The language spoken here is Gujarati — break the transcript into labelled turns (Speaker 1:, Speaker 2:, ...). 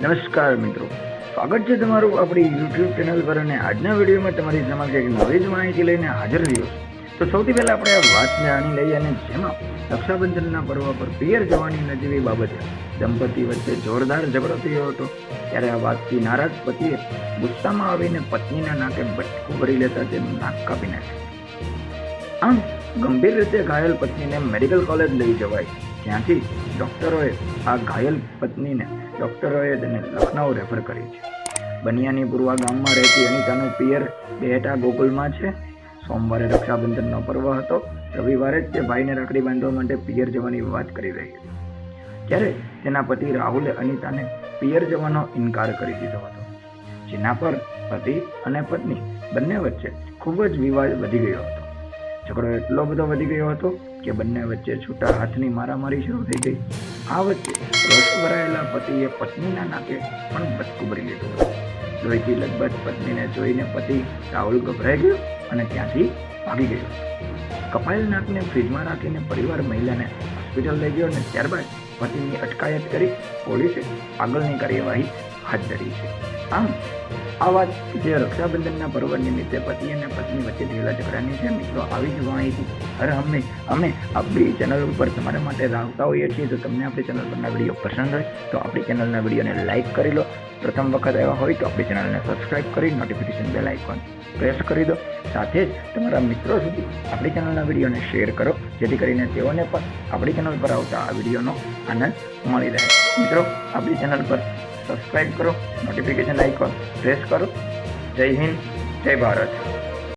Speaker 1: નમસ્કાર મિત્રો, સ્વાગત છે તમારું આપણી યુટ્યુબ ચેનલ પર. અને આજના વિડીયોમાં તમારી સમક્ષ એક નવી જ માહિતી લઈને હાજર રહ્યો છું. તો સૌથી પહેલાં આપણે આ વાત જાણી લઈએ, અને જેમાં રક્ષાબંધનના પર્વ પર પિયર જવાની નજીવી બાબતે દંપતી વચ્ચે જોરદાર ઝઘડો થયો હતો. ત્યારે આ વાતથી નારાજ પતિએ ગુસ્સામાં આવીને પત્નીના નાકે બટકું ભરી લેતા તેનું નાક કાપી નાખ્યું. આમ ગંભીર રીતે ઘાયલ પત્નીને મેડિકલ કોલેજ લઈ જવાઈ, જ્યાંથી ડૉક્ટરોએ તેને લખનઉ રેફર કરી છે. બનિયાની પૂર્વા ગામમાં રહેતી અનિતાનું પિયર બેટા ગોકુલમાં છે. સોમવારે રક્ષાબંધનનો પર્વ હતો. રવિવારે જ તે ભાઈને રાખડી બાંધવા માટે પિયર જવાની વાત કરી રહી હતી. ત્યારે તેના પતિ રાહુલે અનિતાને પિયર જવાનો ઇનકાર કરી દીધો હતો, જેના પર પતિ અને પત્ની બંને વચ્ચે ખૂબ જ વિવાદ વધી ગયો હતો. ઝઘડો એટલો બધો વધી ગયો હતો કે બંને વચ્ચે છૂટા હાથની મારામારી શરૂ થઈ ગઈ. આ વચ્ચે રોષ ભરાયેલા પતિએ પત્નીના નાકે પણ બટકું ભરી લીધું હતું. લોહીથી લગભગ પત્નીને જોઈને પતિ રાહુલ ગભરાઈ ગયો અને ત્યાંથી ભાગી ગયો. કપાયેલ નાકને ફ્રીજમાં રાખીને પરિવાર મહિલાને હોસ્પિટલ લઈ ગયો અને ત્યારબાદ પતિની અટકાયત કરી પોલીસે આગળની કાર્યવાહી હાથ ધરી છે. આમ આ વાત જે રક્ષાબંધનના પર્વ નિમિત્તે પતિ અને પત્ની વચ્ચે થયેલા ઝઘડાની છે. મિત્રો, આવી જ માહિતી અમે આપણી ચેનલ ઉપર તમારા માટે રાખતા હોઈએ છીએ. તો તમને આપણી ચેનલ પરના વિડીયો પસંદ હોય તો આપણી ચેનલના વિડીયોને લાઇક કરી લો. પ્રથમ વખત આવ્યા હોય તો આપણી ચેનલને સબસ્ક્રાઇબ કરી નોટિફિકેશન બેલ આઇકોન પ્રેસ કરી દો. સાથે જ તમારા મિત્રો સુધી આપણી ચેનલના વિડીયોને શેર કરો, જેથી કરીને તેઓને પણ આપણી ચેનલ પર આવતા આ વિડીયોનો આનંદ મળી રહે. મિત્રો, આપણી ચેનલ પર સબસ્ક્રાઇબ કરો, નોટિફિકેશન આઇકોન પ્રેસ કરો. જય હિન્દ, જય ભારત.